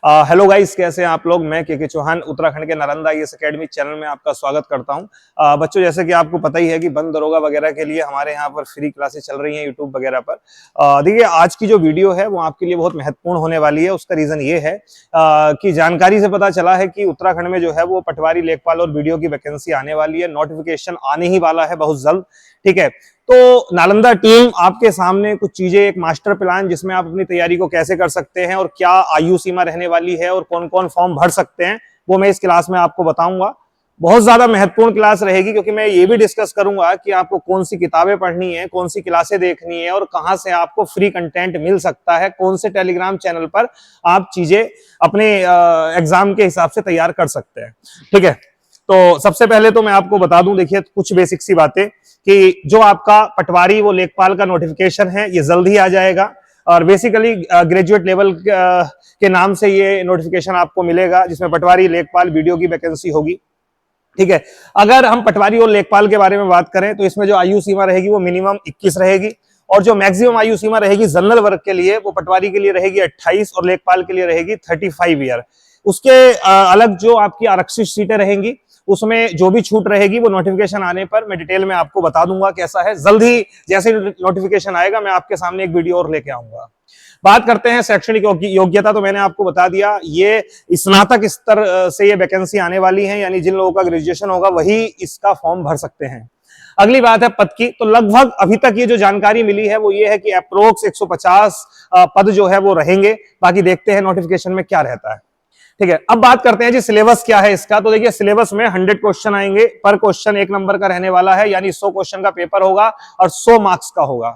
Hello guys, कैसे हैं आप लोग। मैं के चौहान उत्तराखंड के नालंदा आईएएस एकेडमी चैनल में आपका स्वागत करता हूं। बच्चों, जैसे कि आपको पता ही है कि वन दरोगा वगैरह के लिए हमारे यहाँ पर फ्री क्लासेस चल रही हैं यूट्यूब वगैरह पर। देखिए, आज की जो वीडियो है वो आपके लिए बहुत महत्वपूर्ण होने वाली है। उसका रीजन ये है कि जानकारी से पता चला है कि उत्तराखंड में जो है वो पटवारी, लेखपाल और वीडियो की वैकेंसी आने वाली है। नोटिफिकेशन आने ही वाला है बहुत जल्द। ठीक है, तो नालंदा टीम आपके सामने कुछ चीजें, एक मास्टर प्लान जिसमें आप अपनी तैयारी को कैसे कर सकते हैं और क्या आयु सीमा रहने वाली है और कौन कौन फॉर्म भर सकते हैं, वो मैं इस क्लास में आपको बताऊंगा। बहुत ज्यादा महत्वपूर्ण क्लास रहेगी, क्योंकि मैं ये भी डिस्कस करूंगा कि आपको कौन सी किताबें पढ़नी है, कौन सी क्लासें देखनी है और कहां से आपको फ्री कंटेंट मिल सकता है, कौन से टेलीग्राम चैनल पर आप चीजें अपने एग्जाम के हिसाब से तैयार कर सकते हैं। ठीक है, तो सबसे पहले तो मैं आपको बता दूं, देखिए कुछ बेसिक सी बातें, कि जो आपका पटवारी वो लेखपाल का नोटिफिकेशन है ये जल्द ही आ जाएगा। और बेसिकली ग्रेजुएट लेवल के नाम से ये नोटिफिकेशन आपको मिलेगा, जिसमें पटवारी, लेखपाल, वीडियो की वैकेंसी होगी। ठीक है, अगर हम पटवारी और लेखपाल के बारे में बात करें तो इसमें जो आयु सीमा रहेगी वो मिनिमम 21 रहेगी, और जो मैक्सिमम आयु सीमा रहेगी जनरल वर्ग के लिए, वो पटवारी के लिए रहेगी 28 और लेखपाल के लिए रहेगी 35 ईयर। उसके अलग जो आपकी आरक्षित सीटें रहेंगी उसमें जो भी छूट रहेगी वो नोटिफिकेशन आने पर मैं डिटेल में आपको बता दूंगा कैसा है। जल्द ही जैसे नोटिफिकेशन आएगा मैं आपके सामने एक वीडियो और लेके आऊंगा। बात करते हैं शैक्षणिक योग्यता, तो मैंने आपको बता दिया, ये स्नातक स्तर से ये वैकेंसी आने वाली है, यानी जिन लोगों का ग्रेजुएशन होगा वही इसका फॉर्म भर सकते हैं। अगली बात है पद की, तो लगभग अभी तक ये जो जानकारी मिली है वो ये है कि अप्रोक्स 150 पद जो है वो रहेंगे। बाकी देखते हैं नोटिफिकेशन में क्या रहता है। ठीक है, अब बात करते हैं जी सिलेबस क्या है इसका। तो देखिए, सिलेबस में 100 क्वेश्चन आएंगे, पर क्वेश्चन 1 नंबर का रहने वाला है, यानी 100 क्वेश्चन का पेपर होगा और 100 मार्क्स का होगा।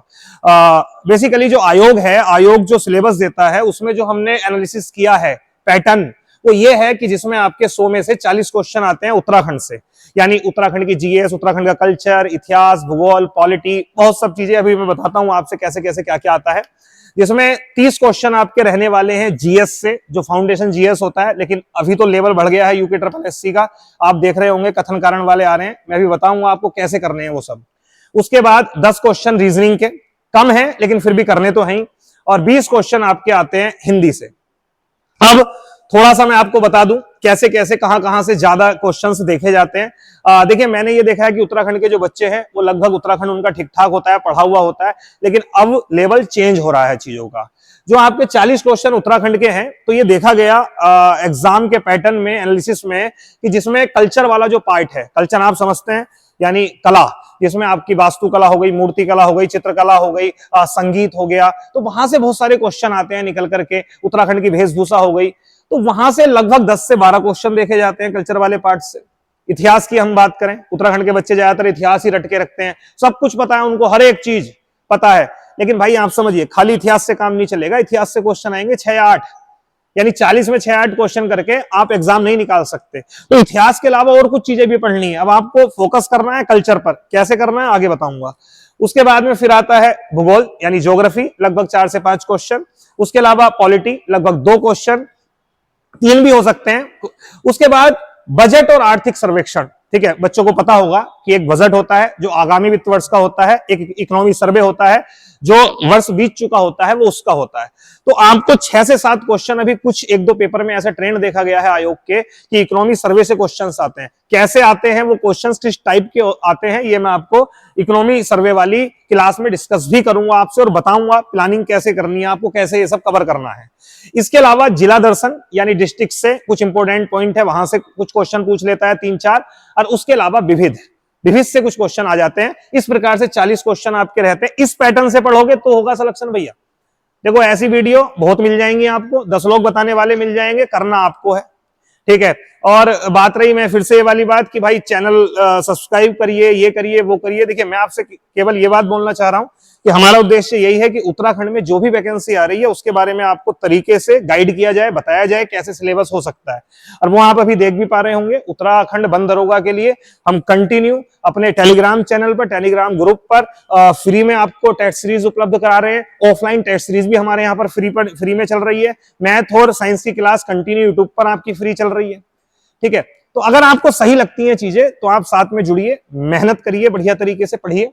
बेसिकली जो आयोग जो सिलेबस देता है उसमें जो हमने एनालिसिस किया है पैटर्न, वो ये है कि जिसमें आपके 100 में से 40 क्वेश्चन आते हैं उत्तराखंड से, यानी उत्तराखंड की जीएस, उत्तराखंड का कल्चर, इतिहास, भूगोल, पॉलिटी, बहुत सब चीजें अभी मैं बताता हूं आपसे कैसे कैसे क्या क्या आता है। जिसमें 30 क्वेश्चन आपके रहने वाले हैं जीएस से, जो फाउंडेशन जीएस होता है, लेकिन अभी तो लेवल बढ़ गया है यूपी ट्रिपल एससी का। आप देख रहे होंगे कथन कारण वाले आ रहे हैं, मैं भी बताऊंगा आपको कैसे करने हैं वो सब। उसके बाद 10 क्वेश्चन रीजनिंग के, कम है लेकिन फिर भी करने तो हैं, और 20 क्वेश्चन आपके आते हैं हिंदी से। अब थोड़ा सा मैं आपको बता दूं कैसे कैसे कहां से ज्यादा क्वेश्चंस देखे जाते हैं। देखिए, मैंने ये देखा है कि उत्तराखंड के जो बच्चे हैं वो लगभग उत्तराखंड उनका ठीक ठाक होता है, पढ़ा हुआ होता है, लेकिन अब लेवल चेंज हो रहा है चीजों का। जो आपके 40 क्वेश्चन उत्तराखंड के हैं, तो ये देखा गया एग्जाम के पैटर्न में, एनालिसिस में, कि जिसमें कल्चर वाला जो पार्ट है, कल्चर आप समझते हैं यानी कला, जिसमें आपकी वास्तुकला हो गई, मूर्ति कला हो गई, चित्रकला हो गई, संगीत हो गया, तो वहां से बहुत सारे क्वेश्चन आते हैं निकल करके। उत्तराखंड की वेशभूषा हो गई, तो वहां से लगभग 10 से 12 क्वेश्चन देखे जाते हैं कल्चर वाले पार्ट से। इतिहास की हम बात करें, उत्तराखंड के बच्चे ज्यादातर इतिहास ही रट के रखते हैं, सब कुछ पता है उनको, हर एक चीज पता है। लेकिन भाई आप समझिए, खाली इतिहास से काम नहीं चलेगा, इतिहास से क्वेश्चन आएंगे 6 या 8, यानी 40 में 6-8 क्वेश्चन करके आप एग्जाम नहीं निकाल सकते। तो इतिहास के अलावा और कुछ चीजें भी पढ़नी है। अब आपको फोकस करना है कल्चर पर, कैसे करना है आगे बताऊंगा। उसके बाद में फिर आता है भूगोल यानी ज्योग्राफी, लगभग 4 से 5 क्वेश्चन। उसके अलावा पॉलिटी लगभग 2 क्वेश्चन, 3 भी हो सकते हैं। उसके बाद बजट और आर्थिक सर्वेक्षण। ठीक है, बच्चों को पता होगा कि एक बजट होता है जो आगामी वित्त वर्ष का होता है, एक इकोनॉमी सर्वे होता है जो वर्ष बीत चुका होता है वो उसका होता है। तो आपको 6 से 7 क्वेश्चन, अभी कुछ 1-2 पेपर में ऐसा ट्रेंड देखा गया है आयोग के कि इकोनॉमी सर्वे से क्वेश्चंस आते हैं। कैसे आते हैं वो क्वेश्चंस, किस टाइप के आते हैं, ये मैं आपको इकोनॉमी सर्वे वाली क्लास में डिस्कस भी करूंगा आपसे, और बताऊंगा प्लानिंग कैसे करनी है आपको, कैसे ये सब कवर करना है। इसके अलावा जिला दर्शन यानी डिस्ट्रिक्ट से कुछ इंपोर्टेंट पॉइंट है, वहां से कुछ क्वेश्चन पूछ लेता है 3-4, और उसके अलावा विविध से कुछ क्वेश्चन आ जाते हैं। इस प्रकार से 40 क्वेश्चन आपके रहते हैं। इस पैटर्न से पढ़ोगे तो होगा सिलेक्शन भैया। देखो, ऐसी वीडियो बहुत मिल जाएंगी आपको, 10 लोग बताने वाले मिल जाएंगे, करना आपको है। ठीक है, और बात रही, मैं फिर से ये वाली बात कि भाई चैनल सब्सक्राइब करिए, ये करिए, वो करिए। देखिए, मैं आपसे केवल ये बात बोलना चाह रहा हूं कि हमारा उद्देश्य यही है कि उत्तराखंड में जो भी वैकेंसी आ रही है उसके बारे में आपको तरीके से गाइड किया जाए, बताया जाए कैसे सिलेबस हो सकता है। और वो आप अभी देख भी पा रहे होंगे, उत्तराखंड वन दरोगा के लिए हम कंटिन्यू अपने टेलीग्राम चैनल पर, टेलीग्राम ग्रुप पर फ्री में आपको टेस्ट सीरीज उपलब्ध करा रहे हैं। ऑफलाइन टेस्ट सीरीज भी हमारे यहाँ पर फ्री में चल रही है। मैथ और साइंस की क्लास कंटिन्यू यूट्यूब पर आपकी फ्री चल रही है। ठीक है, तो अगर आपको सही लगती हैं चीजें तो आप साथ में जुड़िए, मेहनत करिए, बढ़िया तरीके से पढ़िए।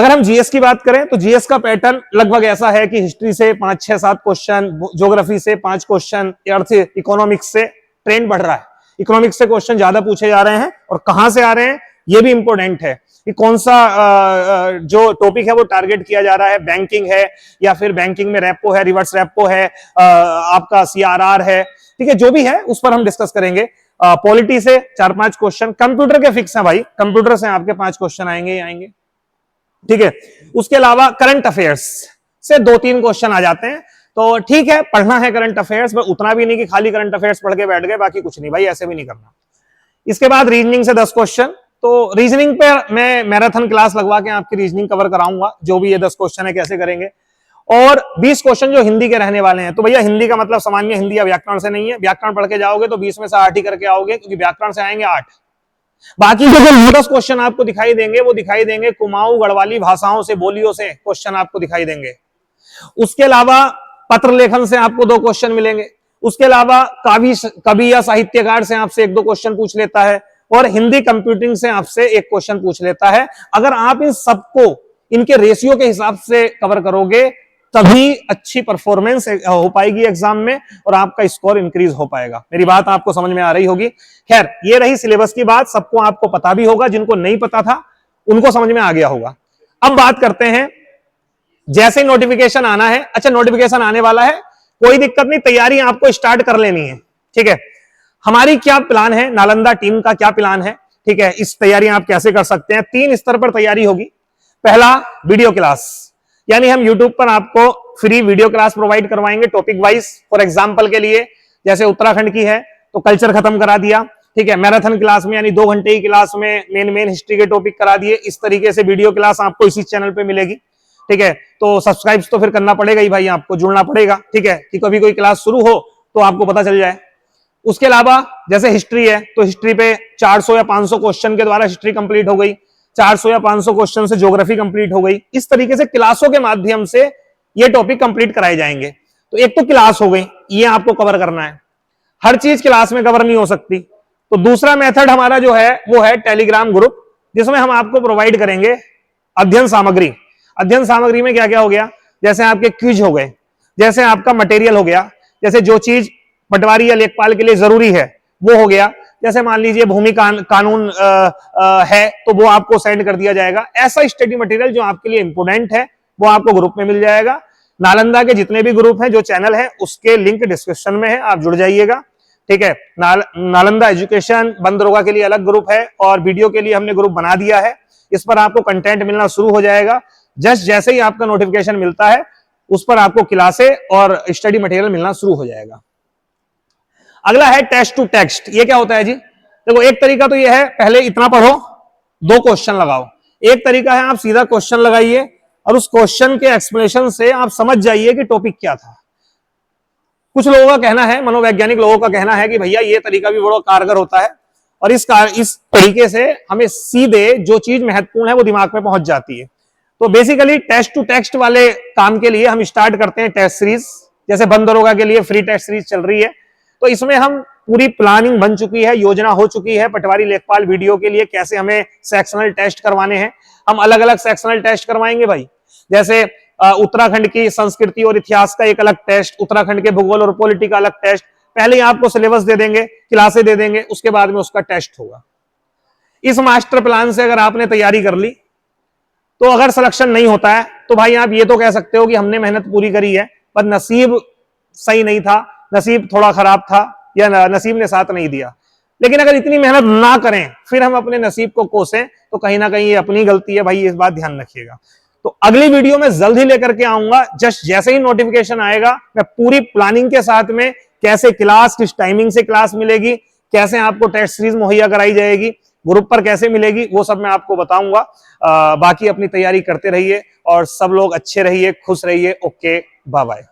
अगर हम जीएस की बात करें तो जीएस का पैटर्न लगभग ऐसा है कि हिस्ट्री से 5, 6, 7 क्वेश्चन, ज्योग्राफी से 5 क्वेश्चन, अर्थ इकोनॉमिक्स से ट्रेंड बढ़ रहा है। इकोनॉमिक्स से क्वेश्चन ज्यादा पूछे जा रहे हैं और कहां से आ रहे हैं ये भी इंपॉर्टेंट है कि कौन सा जो टॉपिक है वो टारगेट किया जा रहा है, बैंकिंग है या फिर बैंकिंग में रेपो है, रिवर्स रेपो है, आपका सीआरआर है, ठीक है, जो भी है उस पर हम डिस्कस करेंगे। पॉलिटी से 4-5 क्वेश्चन, कंप्यूटर के फिक्स हैं भाई, कंप्यूटर से आपके 5 क्वेश्चन आएंगे ही आएंगे, ठीक है। उसके अलावा करंट अफेयर्स से 2-3 क्वेश्चन आ जाते हैं, तो ठीक है पढ़ना है करंट अफेयर्स, पर उतना भी नहीं कि खाली करंट अफेयर्स पढ़ के बैठ गए बाकी कुछ नहीं, भाई ऐसे भी नहीं करना। इसके बाद रीजनिंग से 10 क्वेश्चन, तो रीजनिंग पे मैं मैराथन क्लास लगवा के आपकी रीजनिंग कवर कराऊंगा, जो भी ये 10 क्वेश्चन है कैसे करेंगे। और 20 क्वेश्चन जो हिंदी के रहने वाले हैं, तो भैया हिंदी का मतलब सामान्य हिंदी या व्याकरण से नहीं है, व्याकरण पढ़ के जाओगे तो 20 में से 8 ही करके आओगे, क्योंकि व्याकरण से आएंगे 8। बाकी जो 10 क्वेश्चन आपको दिखाई देंगे वो दिखाई देंगे कुमाऊं गढ़वाली भाषाओं से, बोलियों से क्वेश्चन आपको दिखाई देंगे। उसके अलावा पत्र लेखन से आपको 2 क्वेश्चन मिलेंगे। उसके अलावा कवि या साहित्यकार से आपसे 1-2 क्वेश्चन पूछ लेता है, और हिंदी कंप्यूटिंग से आपसे 1 क्वेश्चन पूछ लेता है। अगर आप इन सबको इनके रेशियो के हिसाब से कवर करोगे तभी अच्छी परफॉर्मेंस हो पाएगी एग्जाम में और आपका स्कोर इंक्रीज हो पाएगा। मेरी बात आपको समझ में आ रही होगी। खैर ये रही सिलेबस की बात, सबको आपको पता भी होगा, जिनको नहीं पता था उनको समझ में आ गया होगा। अब बात करते हैं, जैसे नोटिफिकेशन आना है, अच्छा नोटिफिकेशन आने वाला है, कोई दिक्कत नहीं, तैयारी आपको स्टार्ट कर लेनी है, ठीक है। हमारी क्या प्लान है, नालंदा टीम का क्या प्लान है, ठीक है, इस तैयारी आप कैसे कर सकते हैं। 3 स्तर पर तैयारी होगी। पहला वीडियो क्लास, यानी हम YouTube पर आपको फ्री वीडियो क्लास प्रोवाइड करवाएंगे टॉपिक वाइज। फॉर एग्जांपल के लिए जैसे उत्तराखंड की है तो कल्चर खत्म करा दिया, ठीक है, मैराथन क्लास में यानी 2 घंटे की क्लास में मेन हिस्ट्री के टॉपिक करा दिए। इस तरीके से वीडियो क्लास आपको इसी चैनल पे मिलेगी, ठीक है। तो सब्सक्राइब तो फिर करना पड़ेगा ही भाई, आपको जुड़ना पड़ेगा, ठीक है, कि कभी कोई क्लास शुरू हो तो आपको पता चल जाए। उसके अलावा जैसे हिस्ट्री है तो हिस्ट्री पे 400 या 500 क्वेश्चन के द्वारा हिस्ट्री कंप्लीट हो गई, 400 या 500 क्वेश्चन से ज्योग्राफी कंप्लीट हो गई। इस तरीके से क्लासों के माध्यम से ये टॉपिक कंप्लीट कराए जाएंगे। तो एक तो क्लास हो गई, ये आपको कवर करना है, हर चीज क्लास में कवर नहीं हो सकती। तो दूसरा मेथड हमारा जो है वो है टेलीग्राम ग्रुप, जिसमें हम आपको प्रोवाइड करेंगे अध्ययन सामग्री। अध्ययन सामग्री में क्या क्या हो गया, जैसे आपके क्विज हो गए, जैसे आपका मटेरियल हो गया, जैसे जो चीज पटवारी या लेखपाल के लिए जरूरी है वो हो गया, जैसे मान लीजिए भूमि कानून है तो वो आपको सेंड कर दिया जाएगा। ऐसा स्टडी मटेरियल जो आपके लिए इंपोर्टेंट है वो आपको ग्रुप में मिल जाएगा। नालंदा के जितने भी ग्रुप हैं, जो चैनल है, उसके लिंक डिस्क्रिप्शन में है, आप जुड़ जाइएगा, ठीक है। नालंदा एजुकेशन बंदरोगा के लिए अलग ग्रुप है और वीडियो के लिए हमने ग्रुप बना दिया है। इस पर आपको कंटेंट मिलना शुरू हो जाएगा। जस्ट जैसे ही आपका नोटिफिकेशन मिलता है उस पर आपको क्लासे और स्टडी मटेरियल मिलना शुरू हो जाएगा। अगला है टेस्ट टू टेक्स्ट। ये क्या होता है जी, देखो एक तरीका तो ये है, पहले इतना पढ़ो, 2 क्वेश्चन लगाओ। एक तरीका है आप सीधा क्वेश्चन लगाइए और उस क्वेश्चन के एक्सप्लेनेशन से आप समझ जाइए कि टॉपिक क्या था। कुछ लोगों का कहना है, मनोवैज्ञानिक लोगों का कहना है कि भैया ये तरीका भी बड़ा कारगर होता है और इस तरीके से हमें सीधे जो चीज महत्वपूर्ण है वो दिमाग में पहुंच जाती है। तो बेसिकली टेस्ट टू टेक्स्ट वाले काम के लिए हम स्टार्ट करते हैं टेस्ट सीरीज। जैसे बंदरोगा के लिए फ्री टेस्ट सीरीज चल रही है, तो इसमें हम पूरी प्लानिंग बन चुकी है, योजना हो चुकी है पटवारी लेखपाल वीडियो के लिए कैसे हमें सेक्शनल टेस्ट करवाने हैं। हम अलग अलग सेक्शनल टेस्ट करवाएंगे भाई, जैसे उत्तराखंड की संस्कृति और इतिहास का एक अलग टेस्ट, उत्तराखंड के भूगोल और पॉलिटी का अलग टेस्ट। पहले ही आपको सिलेबस दे देंगे, क्लासें दे देंगे, उसके बाद में उसका टेस्ट होगा। इस मास्टर प्लान से अगर आपने तैयारी कर ली तो अगर सिलेक्शन नहीं होता है तो भाई आप ये तो कह सकते हो कि हमने मेहनत पूरी करी है पर नसीब सही नहीं था, नसीब थोड़ा खराब था या नसीब ने साथ नहीं दिया। लेकिन अगर इतनी मेहनत ना करें फिर हम अपने नसीब को कोसें तो कहीं ना कहीं ये अपनी गलती है भाई, इस बात ध्यान रखिएगा। तो अगली वीडियो में जल्द ही लेकर के आऊंगा। जस्ट जैसे ही नोटिफिकेशन आएगा मैं पूरी प्लानिंग के साथ में कैसे क्लास, किस टाइमिंग से क्लास मिलेगी, कैसे आपको टेस्ट सीरीज मुहैया कराई जाएगी, ग्रुप पर कैसे मिलेगी, वो सब मैं आपको बताऊंगा। बाकी अपनी तैयारी करते रहिए और सब लोग अच्छे रहिए, खुश रहिए। Okay, bye bye.